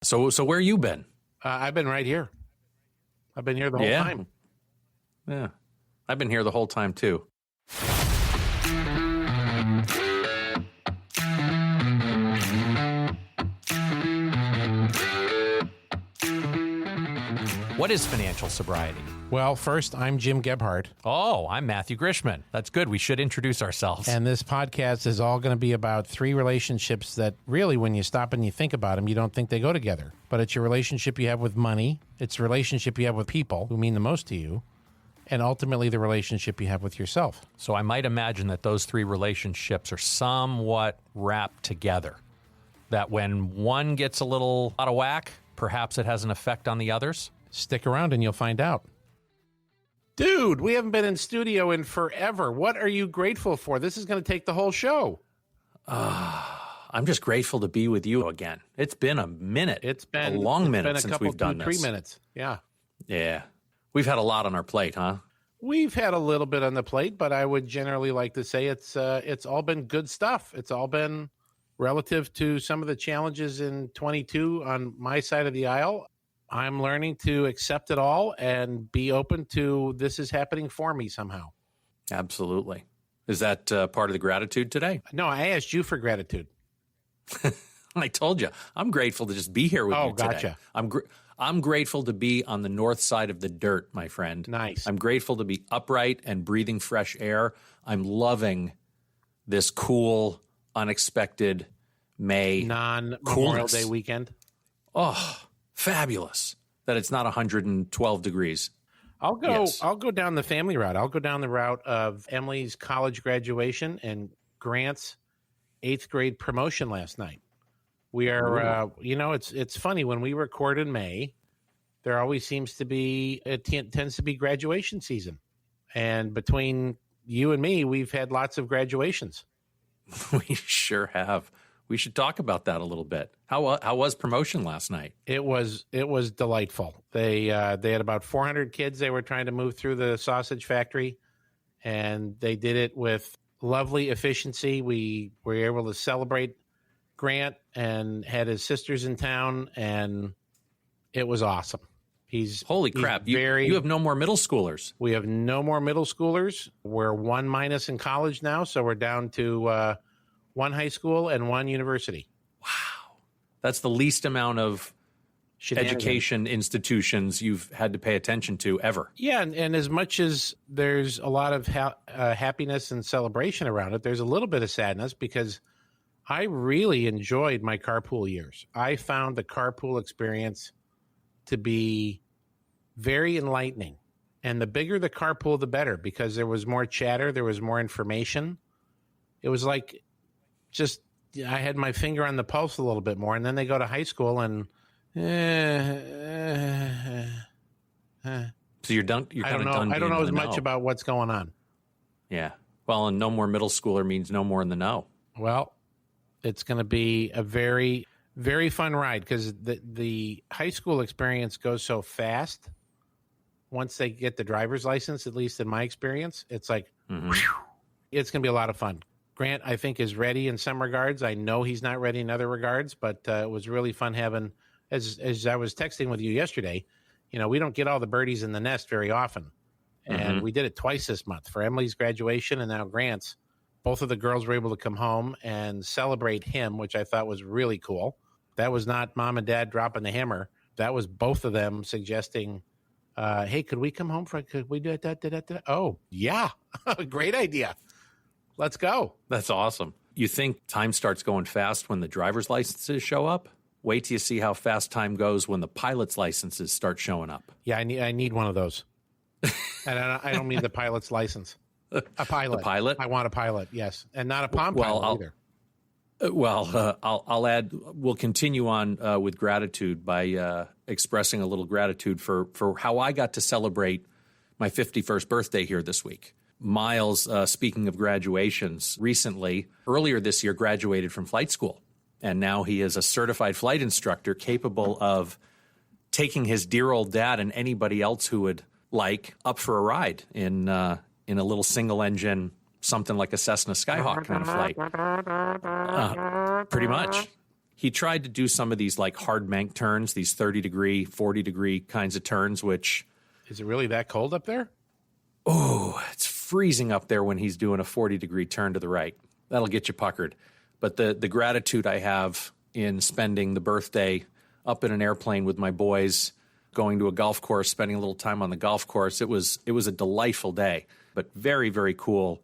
So where you been? I've been right here. I've been here the whole time. Yeah. I've been here the whole time, too. What is financial sobriety? Well, first, I'm Jim Gebhardt. Oh, I'm Matthew Grishman. That's good. We should introduce ourselves. And this podcast is all going to be about three relationships that really, when you stop and you think about them, you don't think they go together. But it's your relationship you have with money. It's the relationship you have with people who mean the most to you. And ultimately, the relationship you have with yourself. So I might imagine that those three relationships are somewhat wrapped together. That when one gets a little out of whack, perhaps it has an effect on the others. Stick around and you'll find out. Dude, we haven't been in studio in forever. What are you grateful for? This is going to take the whole show. I'm just grateful to be with you again. It's been a minute. It's been a long minute since we've done 3 minutes. Yeah. Yeah. We've had a lot on our plate, huh? We've had a little bit on the plate, but I would generally like to say it's all been good stuff. It's all been relative to some of the challenges in 22 on my side of the aisle. I'm learning to accept it all and be open to this is happening for me somehow. Absolutely. Is that part of the gratitude today? No, I asked you for gratitude. I told you. I'm grateful to just be here with you today. Gotcha. I'm grateful to be on the north side of the dirt, my friend. Nice. I'm grateful to be upright and breathing fresh air. I'm loving this cool, unexpected May non-Memorial Day weekend. Oh, fabulous that it's not 112 degrees. I'll go down the family route. I'll go down the route of Emily's college graduation and Grant's 8th grade promotion last night. We are, it's funny when we record in May, there always seems to be, tends to be graduation season. And between you and me, we've had lots of graduations. We sure have. We should talk about that a little bit. How was promotion last night? It was delightful. They had about 400 kids they were trying to move through the sausage factory, and they did it with lovely efficiency. We were able to celebrate Grant and had his sisters in town, and it was awesome. Holy crap! You have no more middle schoolers. We have no more middle schoolers. We're one minus in college now, so we're down to one high school and one university. Wow. That's the least amount of education institutions you've had to pay attention to ever. Yeah, and as much as there's a lot of happiness and celebration around it, there's a little bit of sadness because I really enjoyed my carpool years. I found the carpool experience to be very enlightening. And the bigger the carpool, the better, because there was more chatter, there was more information. It was like just I had my finger on the pulse a little bit more. And then they go to high school and so you're done. You're kind of done. I don't know as much about what's going on. Yeah. Well, and no more middle schooler means no more in the know. Well, it's going to be a very, very fun ride because the high school experience goes so fast. Once they get the driver's license, at least in my experience, it's like, whew, it's going to be a lot of fun. Grant, I think, is ready in some regards. I know he's not ready in other regards, but it was really fun having, as I was texting with you yesterday, we don't get all the birdies in the nest very often. And we did it twice this month for Emily's graduation and now Grant's. Both of the girls were able to come home and celebrate him, which I thought was really cool. That was not mom and dad dropping the hammer. That was both of them suggesting, hey, could we come home could we do that? Oh, yeah. Great idea. Let's go. That's awesome. You think time starts going fast when the driver's licenses show up? Wait till you see how fast time goes when the pilot's licenses start showing up. Yeah, I need one of those. And I don't mean the pilot's license. A pilot. The pilot? I want a pilot, yes. And not a Palm pilot either. I'll add, we'll continue on with gratitude by expressing a little gratitude for how I got to celebrate my 51st birthday here this week. Miles, speaking of graduations, earlier this year, graduated from flight school. And now he is a certified flight instructor capable of taking his dear old dad and anybody else who would like up for a ride in a little single engine, something like a Cessna Skyhawk kind of flight. Pretty much. he tried to do some of these like hard mank turns, these 30-degree, 40-degree kinds of turns, which, Is it really that cold up there? oh, it's freezing up there when he's doing a 40-degree turn to the right. That'll get you puckered. But the gratitude I have in spending the birthday up in an airplane with my boys, going to a golf course, spending a little time on the golf course, it was a delightful day, but very, very cool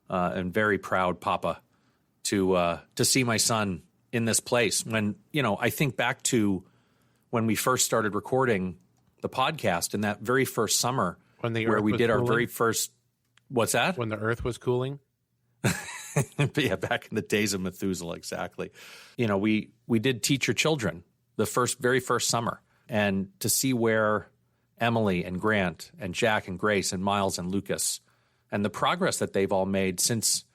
and very proud papa to see my son in this place. When, I think back to when we first started recording the podcast in that very first summer When the where earth we was did our cooling? very first, what's that? When the earth was cooling? Yeah, back in the days of Methuselah, exactly. We did Teach Your Children the very first summer, and to see where Emily and Grant and Jack and Grace and Miles and Lucas and the progress that they've all made since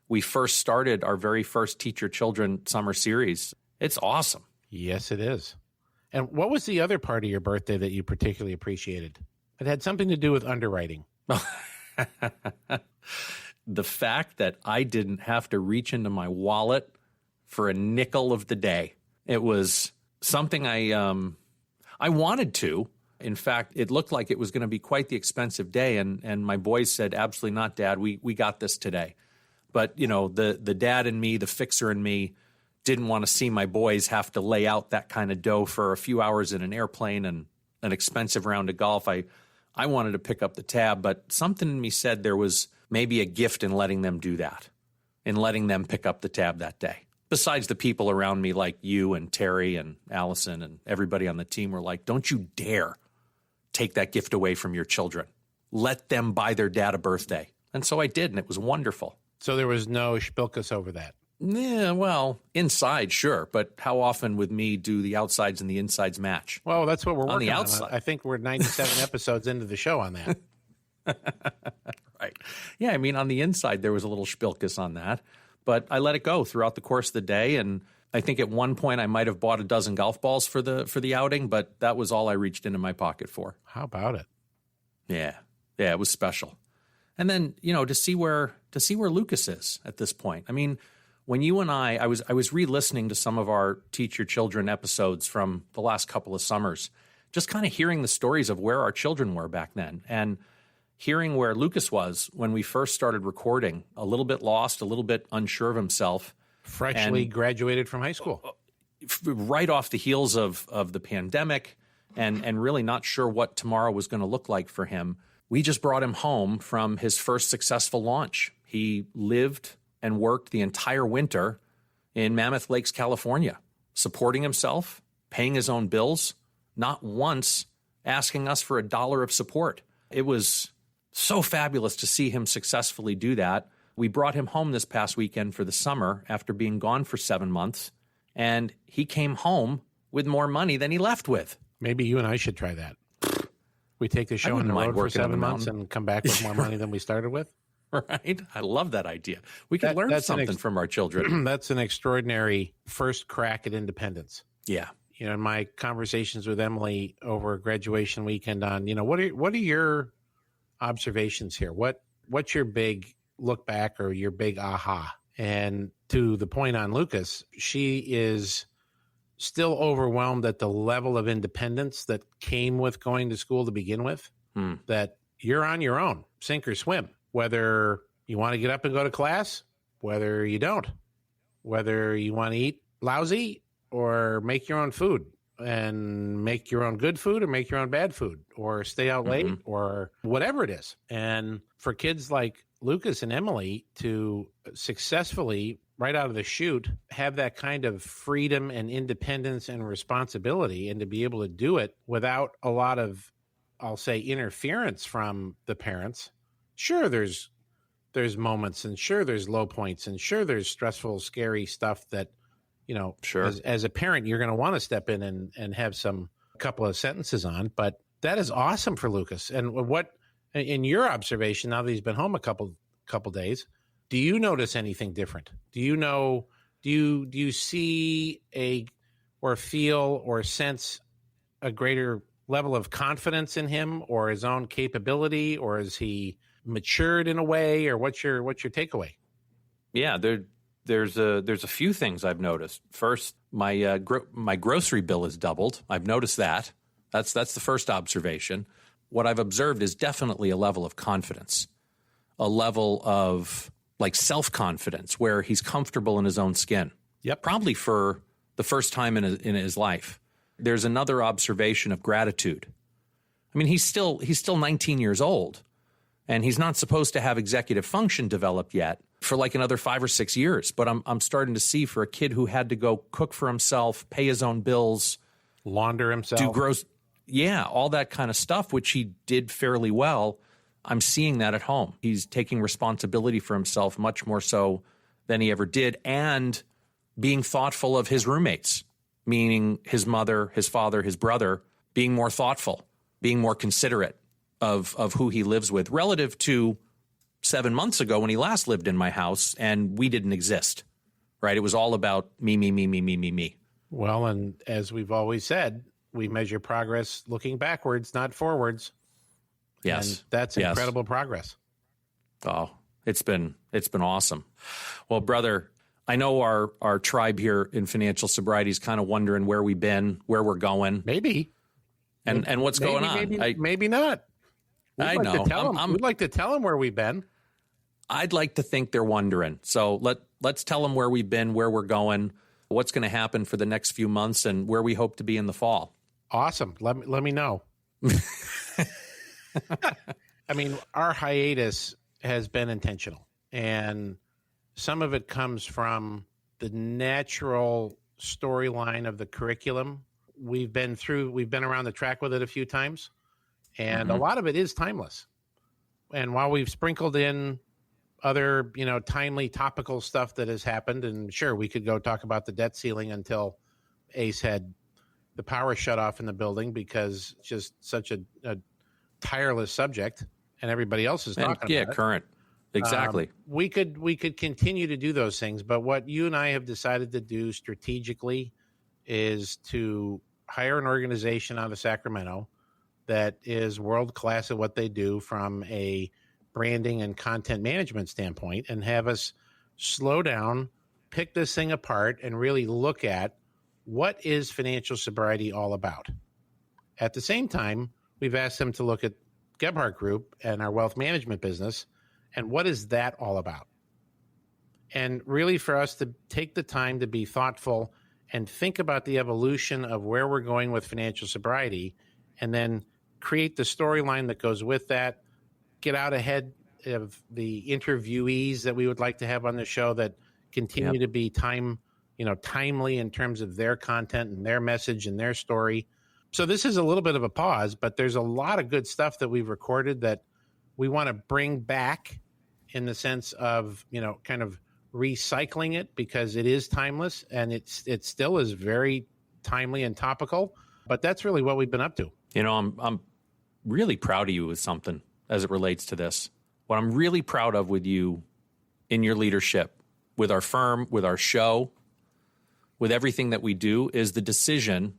we first started our very first Teach Your Children summer series, it's awesome. Yes, it is. And what was the other part of your birthday that you particularly appreciated? It had something to do with underwriting. The fact that I didn't have to reach into my wallet for a nickel of the day. It was something I wanted to. In fact, it looked like it was going to be quite the expensive day, and my boys said, absolutely not, Dad. We got this today. But, the dad in me, the fixer in me, didn't want to see my boys have to lay out that kind of dough for a few hours in an airplane and an expensive round of golf. I wanted to pick up the tab, but something in me said there was maybe a gift in letting them do that, in letting them pick up the tab that day. Besides the people around me like you and Terry and Allison and everybody on the team were like, don't you dare take that gift away from your children. Let them buy their dad a birthday. And so I did, and it was wonderful. So there was no spilkus over that. Yeah, well, inside, sure. But how often with me do the outsides and the insides match? Well, that's what we're working on. the outside. I think we're 97 episodes into the show on that. Right. Yeah, I mean, on the inside, there was a little spilkus on that. But I let it go throughout the course of the day. And I think at one point I might have bought a dozen golf balls for the outing, but that was all I reached into my pocket for. How about it? Yeah, it was special. And then, to see where Lucas is at this point. I mean, when you and I was re-listening to some of our Teach Your Children episodes from the last couple of summers, just kind of hearing the stories of where our children were back then, and hearing where Lucas was when we first started recording, a little bit lost, a little bit unsure of himself. Freshly graduated from high school. Right off the heels of the pandemic, and really not sure what tomorrow was going to look like for him. We just brought him home from his first successful launch. He lived and worked the entire winter in Mammoth Lakes, California, supporting himself, paying his own bills, not once asking us for $1 of support. It was so fabulous to see him successfully do that. We brought him home this past weekend for the summer after being gone for 7 months, and he came home with more money than he left with. Maybe you and I should try that. We take the show on the road for 7 months and come back with more money than we started with. Right? I love that idea. We could learn something from our children. That's an extraordinary first crack at independence. Yeah. In my conversations with Emily over graduation weekend on, what are your observations here? What's your big look back or your big aha? And to the point on Lucas, she is still overwhelmed at the level of independence that came with going to school to begin with, that you're on your own, sink or swim, whether you want to get up and go to class, whether you don't, whether you want to eat lousy or make your own food and make your own good food or make your own bad food or stay out late or whatever it is. And for kids like Lucas and Emily to successfully, right out of the chute, have that kind of freedom and independence and responsibility, and to be able to do it without a lot of, I'll say, interference from the parents. Sure, there's moments, and sure, there's low points, and sure, there's stressful, scary stuff that, sure, as a parent, you're going to want to step in and have a couple of sentences on. But that is awesome for Lucas. And what, in your observation, now that he's been home a couple days, do you notice anything different? Do you see or feel or sense a greater level of confidence in him or his own capability, or is he matured in a way, or what's your takeaway? Yeah, There's a few things I've noticed. First, my my grocery bill has doubled. I've noticed that. That's the first observation. What I've observed is definitely a level of confidence, a level of like self-confidence where he's comfortable in his own skin. Yep. Probably for the first time in his life. There's another observation of gratitude. I mean, he's still 19 years old, and he's not supposed to have executive function developed yet for like another 5 or 6 years. But I'm starting to see for a kid who had to go cook for himself, pay his own bills, Launder himself. all that kind of stuff, which he did fairly well. I'm seeing that at home. He's taking responsibility for himself much more so than he ever did, and being thoughtful of his roommates, meaning his mother, his father, his brother, being more thoughtful, being more considerate of who he lives with relative to 7 months ago when he last lived in my house and we didn't exist, right? It was all about me, me, me, me, me, me, me. Well, and as we've always said, we measure progress looking backwards, not forwards. Yes. And that's incredible progress. Oh, it's been awesome. Well, brother, I know our tribe here in financial sobriety is kind of wondering where we've been, where we're going, Maybe. and what's going on. Maybe not. I We'd like know. to tell them. We'd like to tell them where we've been. I'd like to think they're wondering. So let's tell them where we've been, where we're going, what's going to happen for the next few months, and where we hope to be in the fall. Awesome. Let me know. I mean, our hiatus has been intentional, and some of it comes from the natural storyline of the curriculum. We've been around the track with it a few times, and a lot of it is timeless. And while we've sprinkled in other, timely topical stuff that has happened, and sure, we could go talk about the debt ceiling until Ace had the power shut off in the building because it's just such a tireless subject, and everybody else is talking about it. Current. Exactly. We could continue to do those things, but what you and I have decided to do strategically is to hire an organization out of Sacramento that is world class at what they do from a branding and content management standpoint, and have us slow down, pick this thing apart, and really look at what is financial sobriety all about. At the same time, we've asked them to look at Gebhardt Group and our wealth management business, and what is that all about? And really for us to take the time to be thoughtful and think about the evolution of where we're going with financial sobriety, and then create the storyline that goes with that, get out ahead of the interviewees that we would like to have on the show that continue to be timely in terms of their content and their message and their story. So this is a little bit of a pause, but there's a lot of good stuff that we've recorded that we want to bring back in the sense of, kind of recycling it, because it is timeless and it still is very timely and topical. But that's really what we've been up to. I'm really proud of you with something as it relates to this. What I'm really proud of with you in your leadership, with our firm, with our show, with everything that we do, is the decision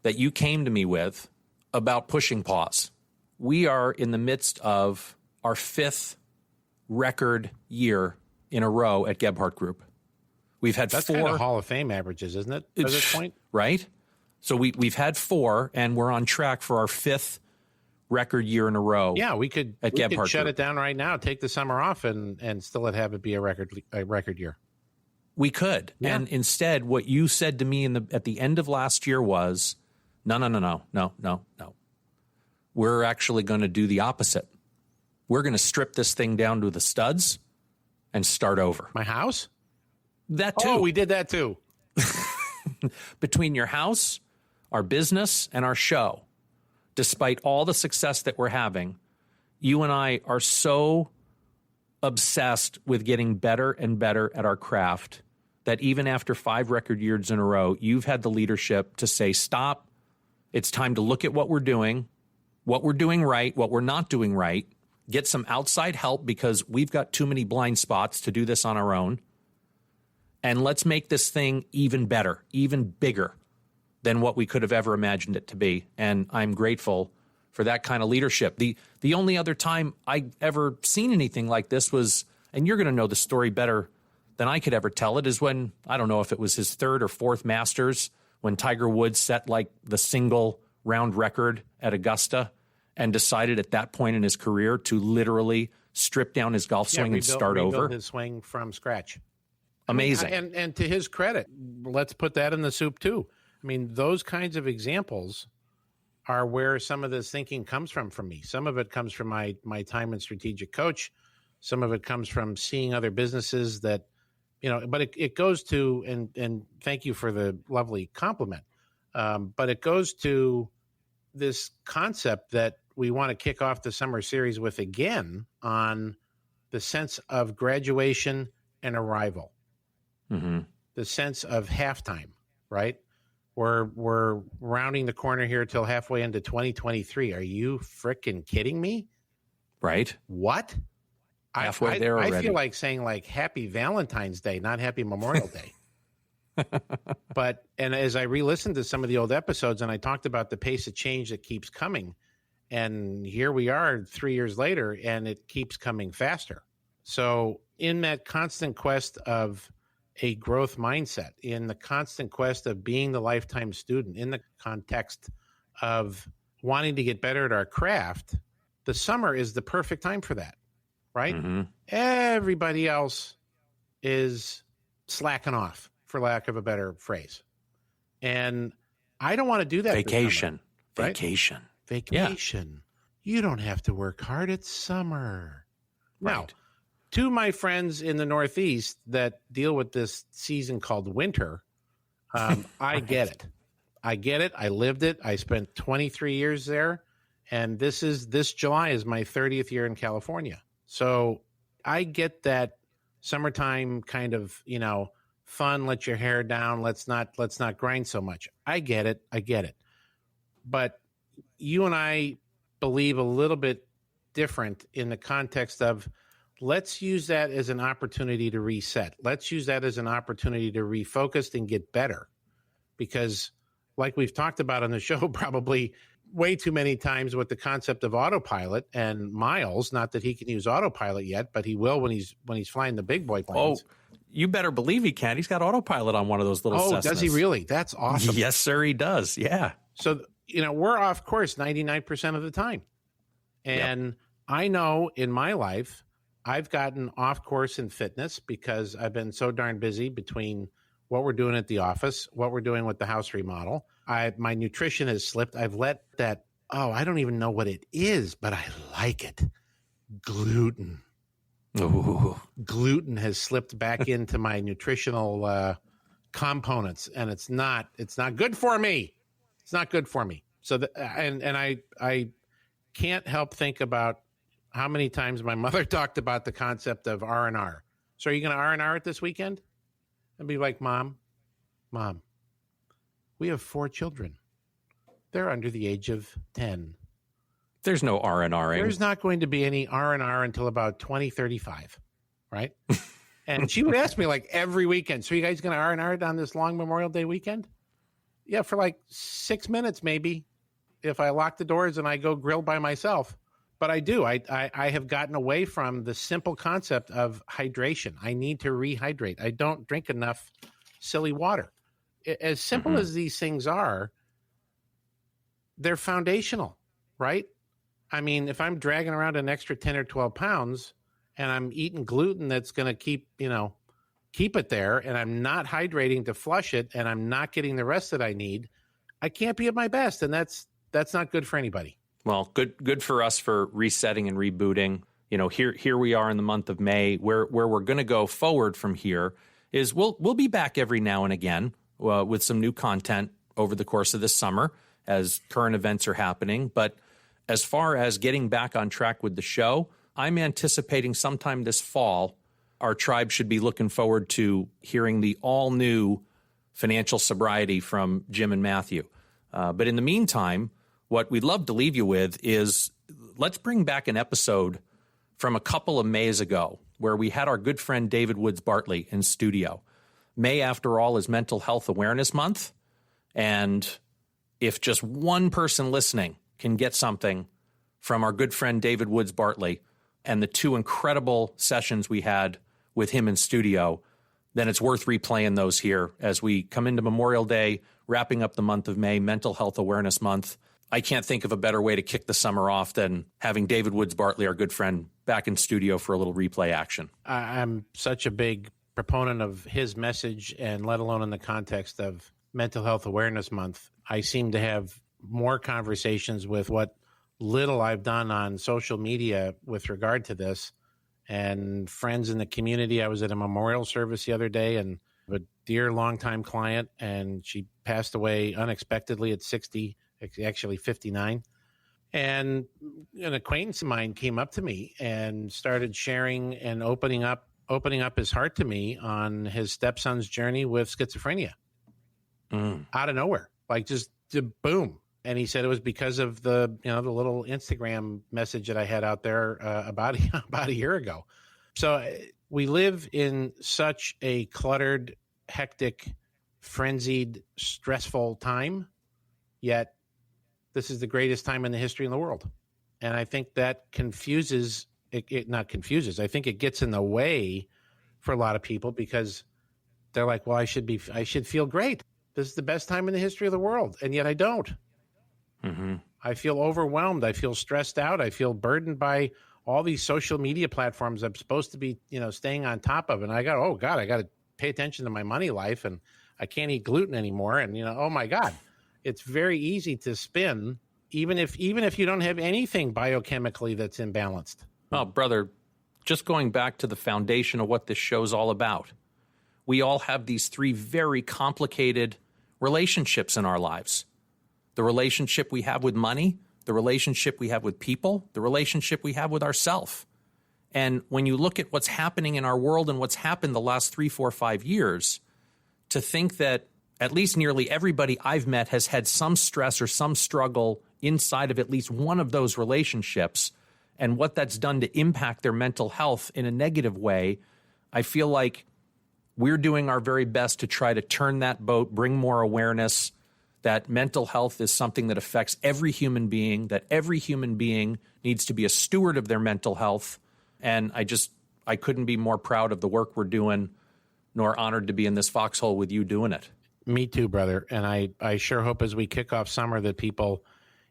that you came to me with about pushing pause. We are in the midst of our 5th record year in a row at Gebhardt Group. We've had That's 4 kind of Hall of Fame averages, isn't it? At this point, right? So we've had 4, and we're on track for our 5th record year in a row. Yeah, we could Gebhardt shut Group. it down right now, take the summer off, and still have it be a record year. We could. Yeah. And instead, what you said to me at the end of last year was, no. We're actually going to do the opposite. We're going to strip this thing down to the studs and start over. My house? That too. Oh, we did that too. Between your house, our business, and our show, despite all the success that we're having, you and I are so obsessed with getting better and better at our craft that even after 5 record years in a row, you've had the leadership to say, stop. It's time to look at what we're doing right, what we're not doing right, get some outside help because we've got too many blind spots to do this on our own. And let's make this thing even better, even bigger than what we could have ever imagined it to be. And I'm grateful for that kind of leadership. The only other time I ever seen anything like this was, and you're going to know the story better than I could ever tell it is when, I don't know if it was his third or fourth Masters, when Tiger Woods set like the single round record at Augusta and decided at that point in his career to literally strip down his golf swing and start over. His swing from scratch. Amazing. I mean, and to his credit, let's put that in the soup too. I mean, those kinds of examples are where some of this thinking comes from me. Some of it comes from my time in strategic coach. Some of it comes from seeing other businesses that, but it goes to, and thank you for the lovely compliment. But it goes to this concept that we want to kick off the summer series with again on the sense of graduation and arrival, the sense of halftime, right? We're rounding the corner here till halfway into 2023. Are you frickin' kidding me? Right. What? Halfway there already. I feel like saying like Happy Valentine's Day, not Happy Memorial Day. And as I re-listened to some of the old episodes and I talked about the pace of change that keeps coming, and here we are 3 years later and it keeps coming faster. So in that constant quest of a growth mindset, in the constant quest of being the lifetime student, in the context of wanting to get better at our craft, the summer is the perfect time for that, right? Everybody else is slacking off, for lack of a better phrase. And I don't want to do that. Vacation. Summer, right? Vacation. Yeah. You don't have to work hard. It's summer. Right. Now, to my friends in the Northeast that deal with this season called winter, I get it. I get it. I lived it. I spent 23 years there. And this July is my 30th year in California. So I get that summertime kind of, fun, let your hair down. Let's not grind so much. I get it. But you and I believe a little bit different in the context of let's use that as an opportunity to reset. Let's use that as an opportunity to refocus and get better. Because like we've talked about on the show probably way too many times with the concept of autopilot and Miles, not that he can use autopilot yet, but he will when he's flying the big boy planes. Oh, you better believe he can. He's got autopilot on one of those little Cessnas. Does he really? That's awesome. Yes, sir, he does. Yeah. So, we're off course 99% of the time. And I know in my life, I've gotten off course in fitness because I've been so darn busy between what we're doing at the office, what we're doing with the house remodel. My nutrition has slipped. I've let that, I don't even know what it is, but I like it. Gluten. Ooh. Gluten has slipped back into my nutritional components, and it's not good for me. It's not good for me. So, I can't help think about how many times my mother talked about the concept of R&R. So are you going to R&R it this weekend? And be like, Mom, we have 4 children. They're under the age of 10. There's no R&Ring. There's not going to be any R&R until about 2035, right? And she would ask me like every weekend, so you guys going to R&R it on this long Memorial Day weekend? Yeah, for like 6 minutes maybe, if I lock the doors and I go grill by myself. But I do. I have gotten away from the simple concept of hydration. I need to rehydrate. I don't drink enough silly water. As simple as these things are, they're foundational, right? I mean, if I'm dragging around an extra 10 or 12 pounds and I'm eating gluten that's going to keep it there, and I'm not hydrating to flush it, and I'm not getting the rest that I need, I can't be at my best. And that's not good for anybody. Well, good for us for resetting and rebooting. Here we are in the month of May, where we're going to go forward from here is we'll be back every now and again with some new content over the course of this summer as current events are happening. But as far as getting back on track with the show, I'm anticipating sometime this fall, our tribe should be looking forward to hearing the all new financial sobriety from Jim and Matthew. But in the meantime, what we'd love to leave you with is let's bring back an episode from a couple of Mays ago where we had our good friend David Woods Bartley in studio. May, after all, is Mental Health Awareness Month. And if just one person listening can get something from our good friend David Woods Bartley and the 2 incredible sessions we had with him in studio, then it's worth replaying those here as we come into Memorial Day, wrapping up the month of May, Mental Health Awareness Month. I can't think of a better way to kick the summer off than having David Woods Bartley, our good friend, back in studio for a little replay action. I'm such a big proponent of his message, and let alone in the context of Mental Health Awareness Month. I seem to have more conversations with what little I've done on social media with regard to this, and friends in the community. I was at a memorial service the other day, and a dear longtime client, and she passed away unexpectedly at 60, actually 59. And an acquaintance of mine came up to me and started sharing and opening up his heart to me on his stepson's journey with schizophrenia. Out of nowhere, like just boom. And he said it was because of the little Instagram message that I had out there about a year ago. So we live in such a cluttered, hectic, frenzied, stressful time, yet this is the greatest time in the history of the world. And I think that confuses, not confuses, I think it gets in the way for a lot of people because they're like, well, I should feel great. This is the best time in the history of the world. And yet I don't. Mm-hmm. I feel overwhelmed. I feel stressed out. I feel burdened by all these social media platforms I'm supposed to be, staying on top of. And I got to pay attention to my money life, and I can't eat gluten anymore. And, oh my God, it's very easy to spin, even if you don't have anything biochemically that's imbalanced. Well, brother, just going back to the foundation of what this show's all about, we all have these three very complicated relationships in our lives. The relationship we have with money, the relationship we have with people, the relationship we have with ourselves. And when you look at what's happening in our world and what's happened the last 3, 4, 5 years, to think that at least nearly everybody I've met has had some stress or some struggle inside of at least one of those relationships, and what that's done to impact their mental health in a negative way, I feel like we're doing our very best to try to turn that boat, bring more awareness that mental health is something that affects every human being, that every human being needs to be a steward of their mental health. And I couldn't be more proud of the work we're doing, nor honored to be in this foxhole with you doing it. Me too, brother. And I sure hope as we kick off summer that people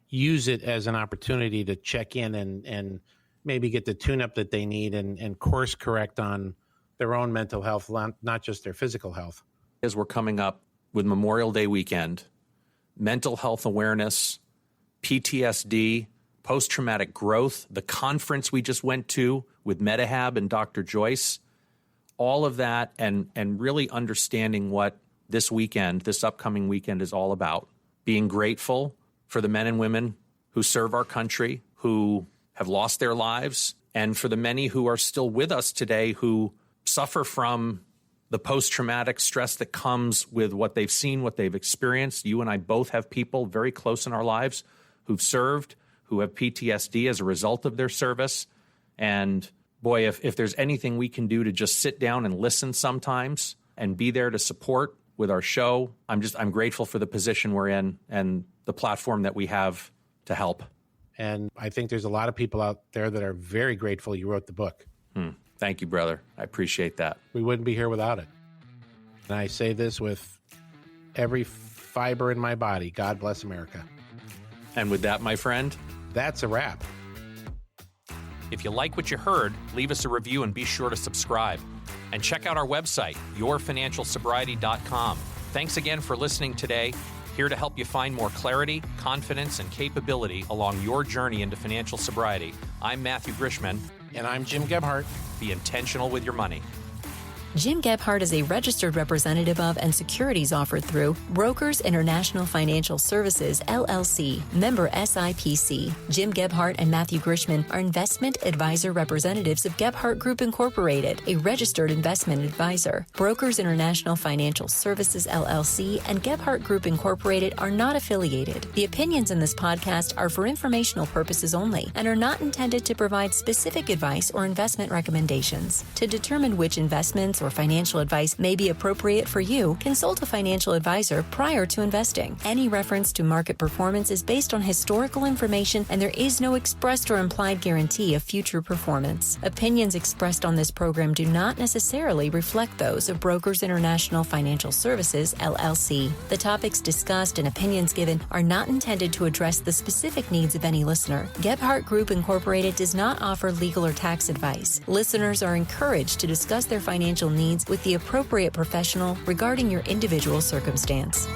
use it as an opportunity to check in and maybe get the tune-up that they need and course correct on their own mental health, not just their physical health. As we're coming up with Memorial Day weekend, mental health awareness, PTSD, post-traumatic growth, the conference we just went to with Medihab and Dr. Joyce, all of that, and really understanding what this upcoming weekend is all about. Being grateful for the men and women who serve our country, who have lost their lives, and for the many who are still with us today who suffer from the post-traumatic stress that comes with what they've seen, what they've experienced. You and I both have people very close in our lives who've served, who have PTSD as a result of their service. And boy, if there's anything we can do to just sit down and listen sometimes and be there to support with our show, I'm grateful for the position we're in and the platform that we have to help. And I think there's a lot of people out there that are very grateful you wrote the book. Thank you, brother. I appreciate that. We wouldn't be here without it. And I say this with every fiber in my body. God bless America. And with that, my friend, that's a wrap. If you like what you heard, leave us a review and be sure to subscribe. And check out our website, yourfinancialsobriety.com. Thanks again for listening today. Here to help you find more clarity, confidence, and capability along your journey into financial sobriety. I'm Matthew Grishman. And I'm Jim Gebhardt. Be intentional with your money. Jim Gebhardt is a registered representative of and securities offered through Brokers International Financial Services, LLC, member SIPC. Jim Gebhardt and Matthew Grishman are investment advisor representatives of Gebhardt Group Incorporated, a registered investment advisor. Brokers International Financial Services, LLC, and Gebhardt Group Incorporated are not affiliated. The opinions in this podcast are for informational purposes only and are not intended to provide specific advice or investment recommendations. To determine which investments or financial advice may be appropriate for you, consult a financial advisor prior to investing. Any reference to market performance is based on historical information, and there is no expressed or implied guarantee of future performance. Opinions expressed on this program do not necessarily reflect those of Brokers International Financial Services, LLC. The topics discussed and opinions given are not intended to address the specific needs of any listener. Gebhardt Group Incorporated does not offer legal or tax advice. Listeners are encouraged to discuss their financial needs with the appropriate professional regarding your individual circumstance.